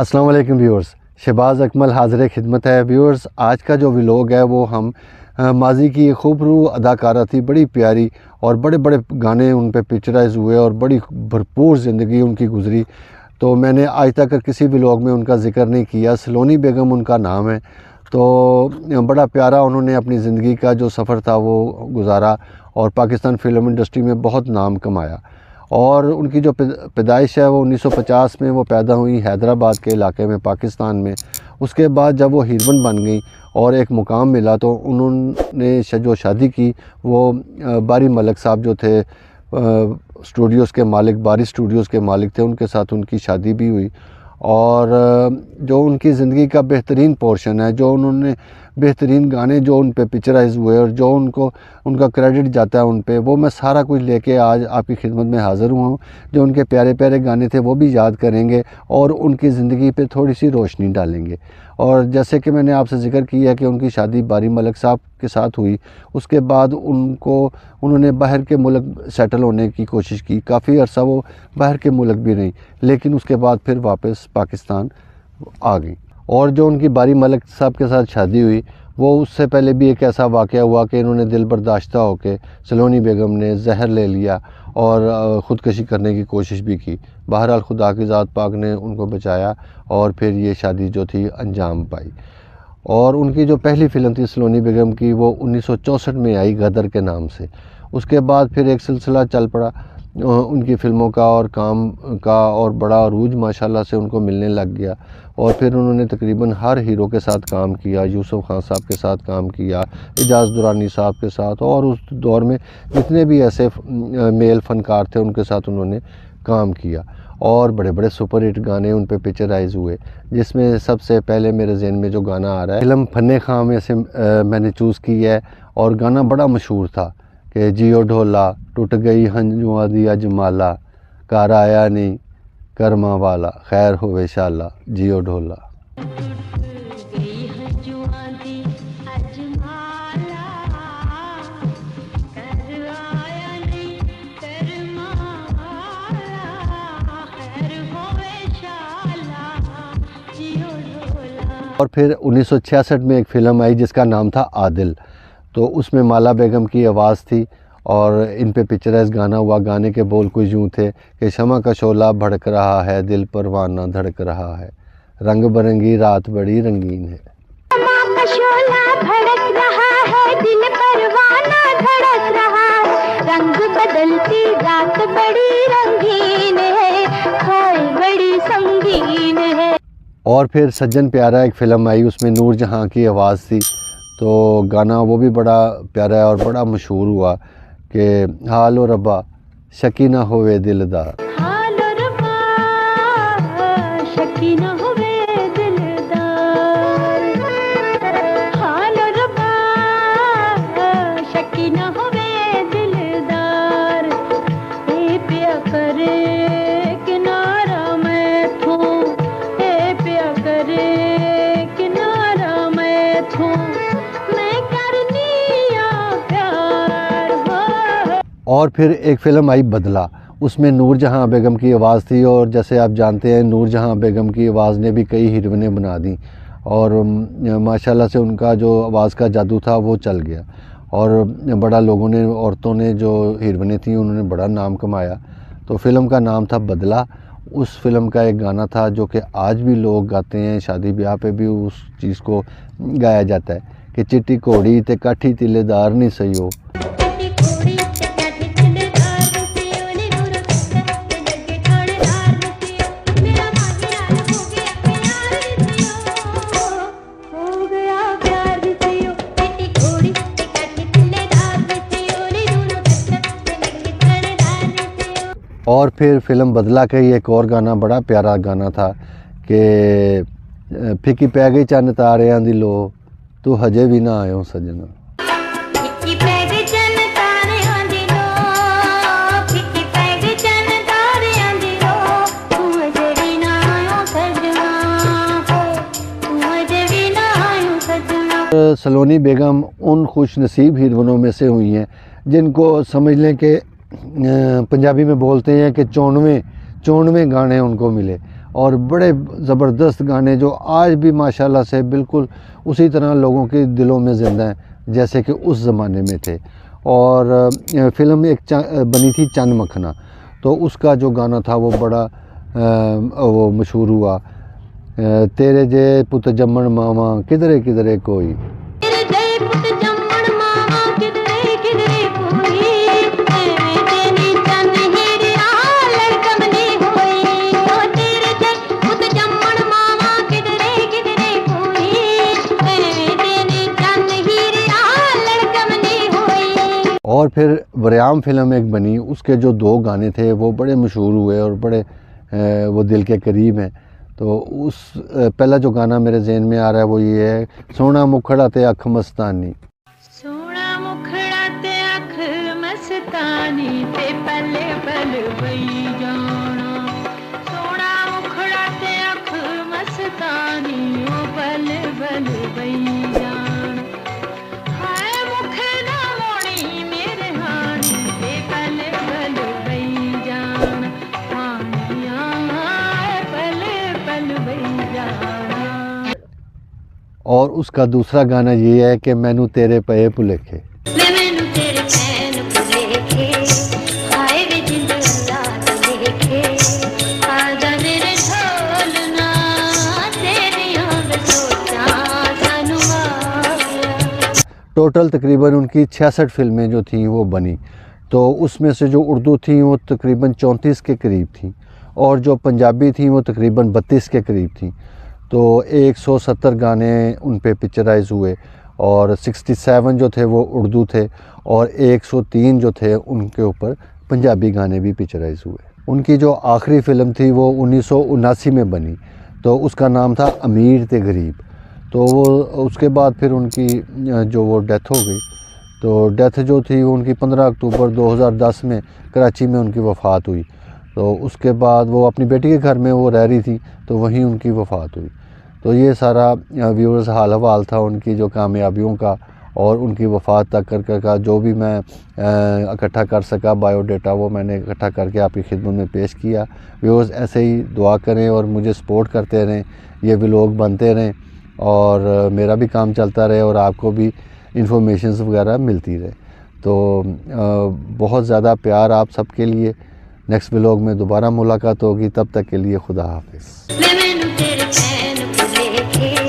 अस्सलाम वालेकुम व्यूअर्स, शहबाज़ अकमल हाज़िर खिदमत है। व्यूअर्स, आज का जो व्लॉग है वो हम माजी की खूबरू अदाकारा थी, बड़ी प्यारी, और बड़े बड़े गाने उन पे पिक्चराइज़ हुए और बड़ी भरपूर ज़िंदगी उनकी गुज़री। तो मैंने आज तक किसी व्लॉग में उनका ज़िक्र नहीं किया। सलोनी बेगम उनका नाम है। तो बड़ा प्यारा उन्होंने अपनी ज़िंदगी का जो सफ़र था वो गुजारा और पाकिस्तान फ़िल्म इंडस्ट्री में बहुत नाम कमाया। और उनकी जो पैदाइश है वो 1950 में वो पैदा हुई हैदराबाद के इलाके में, पाकिस्तान में। उसके बाद जब वो हीरोइन बन गई और एक मुकाम मिला तो उन्होंने जो शादी की वो बारी मलिक साहब जो थे स्टूडियोज़ के मालिक, बारी स्टूडियोज़ के मालिक थे, उनके साथ उनकी शादी भी हुई। और जो उनकी ज़िंदगी का बेहतरीन पोर्शन है, जो उन्होंने बेहतरीन गाने जो उन पे पिक्चराइज़ हुए और जो उनका क्रेडिट जाता है उन पे, वो मैं सारा कुछ लेके आज आपकी खिदमत में हाज़िर हुआ हूँ। जो उनके प्यारे प्यारे गाने थे वो भी याद करेंगे और उनकी ज़िंदगी पे थोड़ी सी रोशनी डालेंगे। और जैसे कि मैंने आपसे ज़िक्र किया कि उनकी शादी बारी मलिक साहब के साथ हुई, उसके बाद उन्होंने बाहर के मुल्क सेटल होने की कोशिश की। काफ़ी अर्सा वो बाहर के मुल्क भी रही, लेकिन उसके बाद फिर वापस पाकिस्तान आ गई। और जो उनकी बारी मलिक साहब के साथ शादी हुई, वो उससे पहले भी एक ऐसा वाक़या हुआ कि इन्होंने दिल बर्दाश्ता होकर सलोनी बेगम ने जहर ले लिया और ख़ुदकशी करने की कोशिश भी की। बहरहाल खुदा की ज़ात पाक ने उनको बचाया और फिर ये शादी जो थी अंजाम पाई। और उनकी जो पहली फ़िल्म थी सलोनी बेगम की, वो 1964 में आई, गदर के नाम से। उसके बाद फिर एक सिलसिला चल पड़ा उनकी फ़िल्मों का और काम का, और बड़ा अरूज माशाल्लाह से उनको मिलने लग गया। और फिर उन्होंने तकरीबन हर हीरो के साथ काम किया, यूसुफ खान साहब के साथ काम किया, एजाज दुरानी साहब के साथ, और उस दौर में जितने भी ऐसे मेल फ़नकार थे उनके साथ उन्होंने काम किया। और बड़े बड़े सुपर हिट गाने उन पे पिक्चराइज़ हुए, जिसमें सबसे पहले मेरे ज़हन में जो गाना आ रहा है फ़िल्म फन्ने खां में से मैंने चूज़ की है। और गाना बड़ा मशहूर था कि जियो ढोला टुट गई हंजुआ दी अजमाला, घर आया नहीं करमा वाला, खैर होवे शाला, जियो ढोला। और फिर 1966 में एक फ़िल्म आई जिसका नाम था आदिल। तो उसमें माला बेगम की आवाज़ थी और इन पे पिक्चराइज़ गाना हुआ। गाने के बोल कुछ यूँ थे कि शमा का शोला भड़क रहा है, दिल परवाना धड़क रहा है, रंग बिरंगी रात बड़ी रंगीन है। शमा का शोला भड़क रहा है, दिल परवाना धड़क रहा है, रंग बदलती रात बड़ी रंगीन है, हाय बड़ी संगीन है। और फिर सज्जन प्यारा एक फ़िल्म आई, उसमें नूर जहाँ की आवाज़ थी। तो गाना वो भी बड़ा प्यारा है और बड़ा मशहूर हुआ कि हालो रब्बा शकी ना होवे दिलदार, हालो रब्बा शकी ना होवे दिलदार, हालो रब्बा शकी ना होवे दिलदार, ए पिया करे किनारा मैं थू, ए पिया करे किनारा मैं थू, मैं करनिया प्यार हो। और फिर एक फ़िल्म आई बदला, उसमें नूर जहाँ बेगम की आवाज़ थी। और जैसे आप जानते हैं नूर जहाँ बेगम की आवाज़ ने भी कई हीरोइनें बना दी और माशाल्लाह से उनका जो आवाज़ का जादू था वो चल गया। और बड़ा लोगों ने, औरतों ने जो हीरोइनें थी उन्होंने बड़ा नाम कमाया। तो फ़िल्म का नाम था बदला। उस फ़िल्म का एक गाना था जो कि आज भी लोग गाते हैं, शादी ब्याह पे भी उस चीज़ को गाया जाता है कि चिट्टी घोड़ी ते काठी तिलेदार नहीं सही। और फिर फ़िल्म बदला का ही एक और गाना बड़ा प्यारा गाना था कि फिकी पै गई चन्न तारियां दी लो, तू हजे भी ना आयो सजना। फिकी पै गई चन्न तारियां दी लो, फिकी पै गई चन्न तारियां दी लो, तू हजे भी ना आयो सजना, तू हजे भी ना आयो सजना। सलोनी बेगम उन खुश नसीब हीरोइनों में से हुई हैं जिनको समझ लें कि पंजाबी में बोलते हैं कि 94 गाने उनको मिले। और बड़े ज़बरदस्त गाने जो आज भी माशाल्लाह से बिल्कुल उसी तरह लोगों के दिलों में ज़िंदा हैं जैसे कि उस ज़माने में थे। और फ़िल्म एक बनी थी चंद मखना, तो उसका जो गाना था वो बड़ा वो मशहूर हुआ, तेरे जे पुत जम्मण मामा किधरे किधरे कोई। तेरे जय पुत जम्मण मामा किधरे किधरे कोई, एवें तेरी चन हीरिया लड़कमनी होई। ओ तेरे जय पुत जम्मण मामा किधरे किधरे कोई, एवें तेरी चन हीरिया लड़कमनी होई। और फिर वरियाम फ़िल्म एक बनी, उसके जो 2 गाने थे वो बड़े मशहूर हुए और बड़े वो दिल के करीब हैं। तो उस पहला जो गाना मेरे ज़हन में आ रहा है वो ये है, सोना मुखड़ा ते अख मस्तानी। सोना मुखड़ा ते अख मस्तानी ते पल पल बई जाना। सोना मुखड़ा ते अख मस्तानी ओ पल पल बई जाना। हाय मुख ना मोड़ी मेरे हानी ते पल पल बई जाना। हानिया पल पल बई जाना। और उसका दूसरा गाना ये है कि मैनू तेरे पए भुलेखे। मैं मैनू तेरे चैन भुलेखे, हाय वे जिंद अल्लाह तो लेखे। आजा मेरे ढोलना तेरियां मैं सोचा सानू आया। टोटल तकरीबन उनकी 66 फ़िल्में जो थीं वो बनी, तो उसमें से जो उर्दू थी वो तकरीबन 34 के करीब थी और जो पंजाबी थी वो तकरीबन 32 के करीब थी। तो 170 गाने उन पे पिक्चराइज़ हुए और 67 जो थे वो उर्दू थे और 103 जो थे उनके ऊपर पंजाबी गाने भी पिक्चराइज़ हुए। उनकी जो आखिरी फ़िल्म थी वो 1979 में बनी, तो उसका नाम था अमीर ते गरीब। तो वो उसके बाद फिर उनकी जो वो डेथ हो गई, तो डेथ जो थी उनकी 15 अक्टूबर 2010 में कराची में उनकी वफ़ात हुई। तो उसके बाद वो अपनी बेटी के घर में वो रह रही थी, तो वहीं उनकी वफ़ात हुई। तो ये सारा व्यूअर्स हाल हवाल था उनकी जो कामयाबियों का और उनकी वफ़ात तक का जो भी मैं इकट्ठा कर सका बायोडाटा वो मैंने इकट्ठा करके आपकी खिदमत में पेश किया। व्यूअर्स ऐसे ही दुआ करें और मुझे सपोर्ट करते रहें, ये व्लॉग बनते रहें और मेरा भी काम चलता रहे और आपको भी इंफॉर्मेशंस वगैरह मिलती रहे। तो बहुत ज़्यादा प्यार आप सबके लिए। नेक्स्ट व्लॉग में दोबारा मुलाकात होगी, तब तक के लिए खुदा हाफिज़। मैं मैनू तेरे चैन भुलेखे।